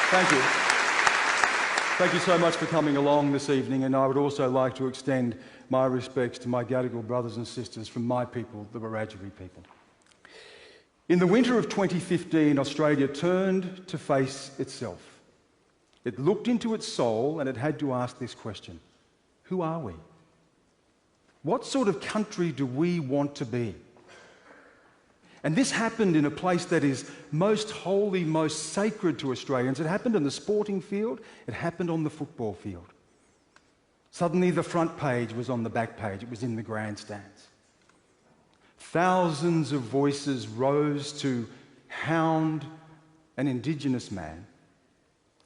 Thank you. Thank you so much for coming along this evening, and I would also like to extend my respects to my Gadigal brothers and sisters from my people, the Wiradjuri people. In the winter of 2015, Australia turned to face itself. It looked into its soul and it had to ask this question: who are we? What sort of country do we want to be? And this happened in a place that is most holy, most sacred to Australians. It happened on the sporting field. It happened on the football field. Suddenly the front page was on the back page. It was in the grandstands. Thousands of voices rose to hound an Indigenous man,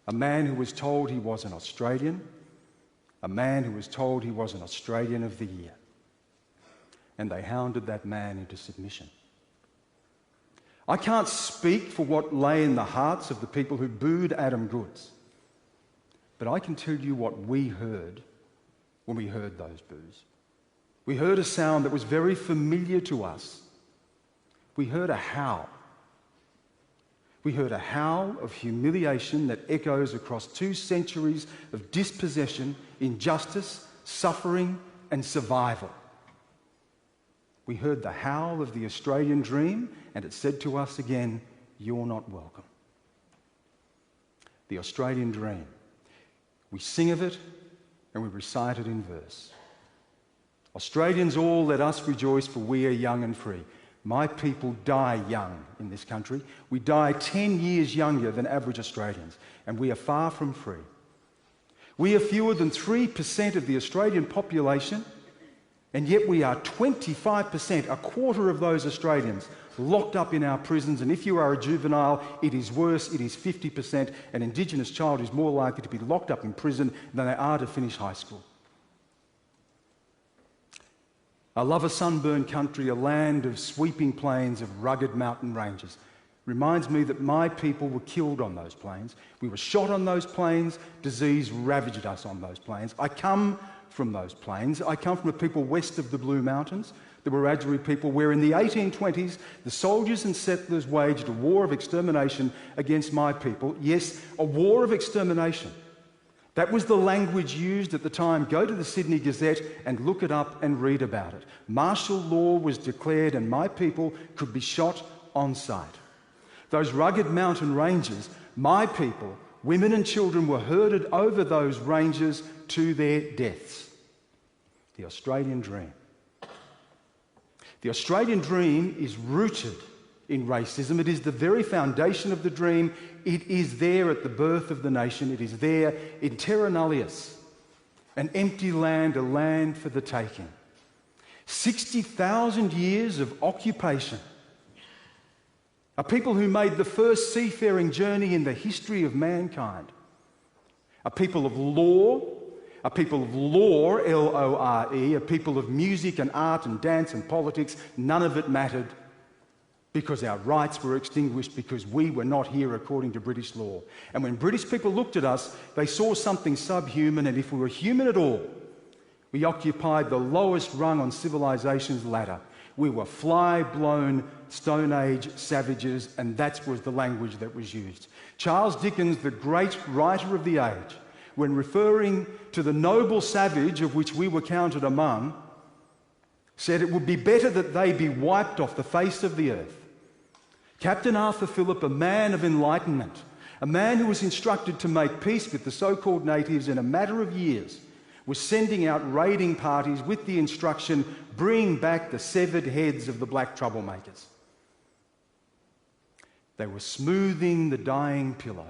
a man who was told he was an Australian, a man who was told he was an Australian of the Year. And they hounded that man into submission. I can't speak for what lay in the hearts of the people who booed Adam Goodes, but I can tell you what we heard when we heard those boos. We heard a sound that was very familiar to us. We heard a howl. We heard a howl of humiliation that echoes across 2 centuries of dispossession, injustice, suffering, and survival. We heard the howl of the Australian dream, and it said to us again, "You're not welcome." The Australian dream. We sing of it and we recite it in verse. Australians all, let us rejoice, for we are young and free. My people die young in this country. We die 10 years younger than average Australians, and we are far from free. We are fewer than 3% of the Australian population, and yet we are 25%, a quarter of those Australians, locked up in our prisons. And if you are a juvenile, it is worse, it is 50%. An Indigenous child is more likely to be locked up in prison than they are to finish high school. I love a sunburned country, a land of sweeping plains, of rugged mountain ranges. Reminds me that my people were killed on those plains. We were shot on those plains. Disease ravaged us on those plains. I come from those plains. I come from a people west of the Blue Mountains, the Wiradjuri people, where in the 1820s the soldiers and settlers waged a war of extermination against my people. Yes, a war of extermination. That was the language used at the time. Go to the Sydney Gazette and look it up and read about it. Martial law was declared and my people could be shot on sight. Those rugged mountain ranges, my people, women and children, were herded over those ranges to their deaths. The Australian dream. The Australian dream is rooted in racism. It is the very foundation of the dream. It is there at the birth of the nation. It is there in terra nullius, an empty land, a land for the taking. 60,000 years of occupation. A people who made the first seafaring journey in the history of mankind. A people of law, a people of lore, L-O-R-E, a people of music and art and dance and politics. None of it mattered because our rights were extinguished because we were not here according to British law. And when British people looked at us, they saw something subhuman, and if we were human at all, we occupied the lowest rung on civilization's ladder. We were fly-blown Stone Age savages, and that was the language that was used. Charles Dickens, the great writer of the age, when referring to the noble savage of which we were counted among, said it would be better that they be wiped off the face of the earth. Captain Arthur Phillip, a man of enlightenment, a man who was instructed to make peace with the so-called natives in a matter of years, was sending out raiding parties with the instruction, bring back the severed heads of the black troublemakers. They were smoothing the dying pillow.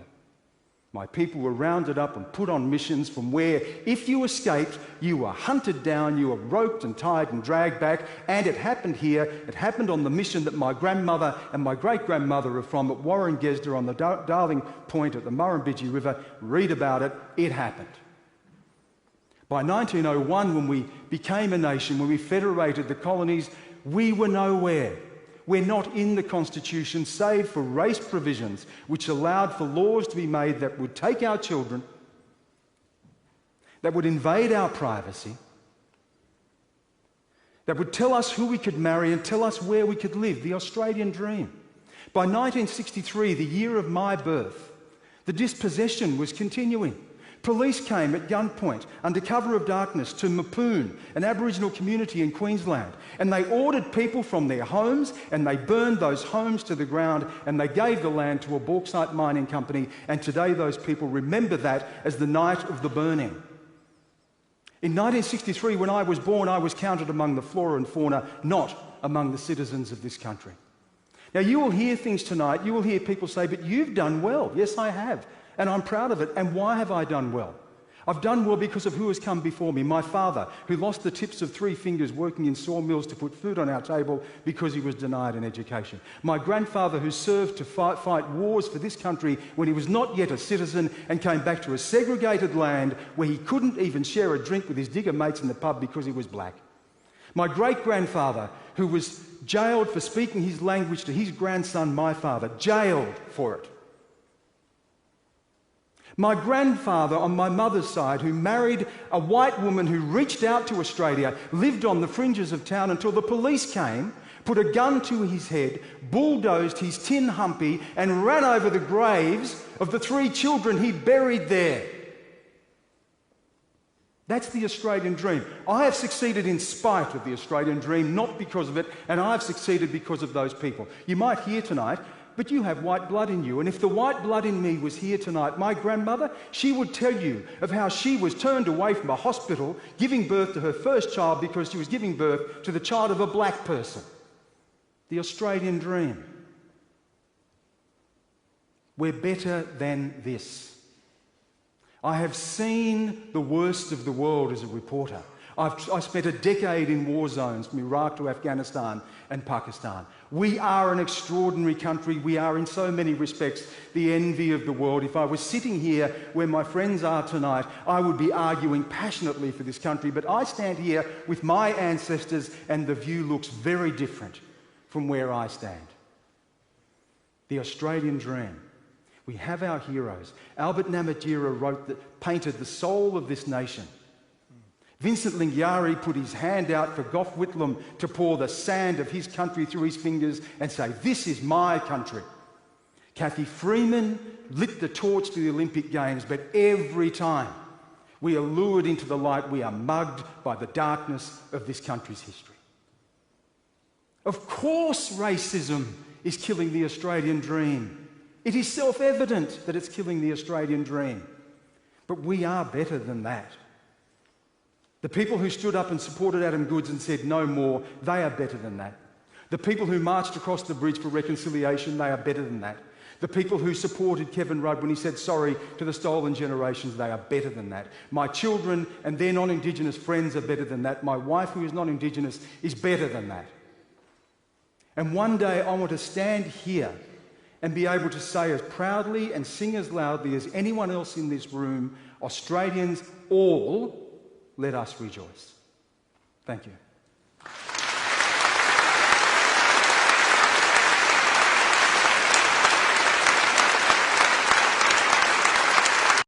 My people were rounded up and put on missions from where, if you escaped, you were hunted down, you were roped and tied and dragged back. And it happened here. It happened on the mission that my grandmother and my great-grandmother are from at Warringezda on the Darling Point at the Murrumbidgee River. Read about it. It happened. By 1901, when we became a nation, when we federated the colonies, we were nowhere. We're not in the Constitution, save for race provisions, which allowed for laws to be made that would take our children, that would invade our privacy, that would tell us who we could marry and tell us where we could live, the Australian dream. By 1963, the year of my birth, The dispossession was continuing. Police came at gunpoint under cover of darkness to Mapoon, an Aboriginal community in Queensland, and they ordered people from their homes and they burned those homes to the ground and they gave the land to a bauxite mining company, and today those people remember that as the night of the burning. In 1963, when I was born, I was counted among the flora and fauna, not among the citizens of this country. Now, you will hear things tonight, you will hear people say, but you've done well. Yes, I have. And I'm proud of it. And why have I done well? I've done well because of who has come before me. My father, who lost the tips of 3 fingers working in sawmills to put food on our table because he was denied an education. My grandfather, who served to fight wars for this country when he was not yet a citizen and came back to a segregated land where he couldn't even share a drink with his digger mates in the pub because he was black. My great-grandfather, who was jailed for speaking his language to his grandson, my father, jailed for it. My grandfather on my mother's side, who married a white woman who reached out to Australia, lived on the fringes of town until the police came, put a gun to his head, bulldozed his tin humpy and ran over the graves of the 3 children he buried there. That's the Australian dream. I have succeeded in spite of the Australian dream, not because of it, and I've succeeded because of those people. You might hear tonight, but you have white blood in you. And if the white blood in me was here tonight, my grandmother, she would tell you of how she was turned away from a hospital giving birth to her first child because she was giving birth to the child of a black person. The Australian dream. We're better than this. I have seen the worst of the world as a reporter. I spent a decade in war zones from Iraq to Afghanistan and Pakistan. We are an extraordinary country. We are in so many respects the envy of the world. If I was sitting here where my friends are tonight, I would be arguing passionately for this country. But I stand here with my ancestors and the view looks very different from where I stand. The Australian dream. We have our heroes. Albert Namatjira painted the soul of this nation. Vincent Lingiari put his hand out for Gough Whitlam to pour the sand of his country through his fingers and say, "This is my country." Kathy Freeman lit the torch to the Olympic Games, but every time we are lured into the light, we are mugged by the darkness of this country's history. Of course racism is killing the Australian dream. It is self-evident that it's killing the Australian dream. But we are better than that. The people who stood up and supported Adam Goodes and said no more, they are better than that. The people who marched across the bridge for reconciliation, they are better than that. The people who supported Kevin Rudd when he said sorry to the stolen generations, they are better than that. My children and their non-Indigenous friends are better than that. My wife, who is non-Indigenous, is better than that. And one day I want to stand here and be able to say as proudly and sing as loudly as anyone else in this room, Australians all, let us rejoice. Thank you.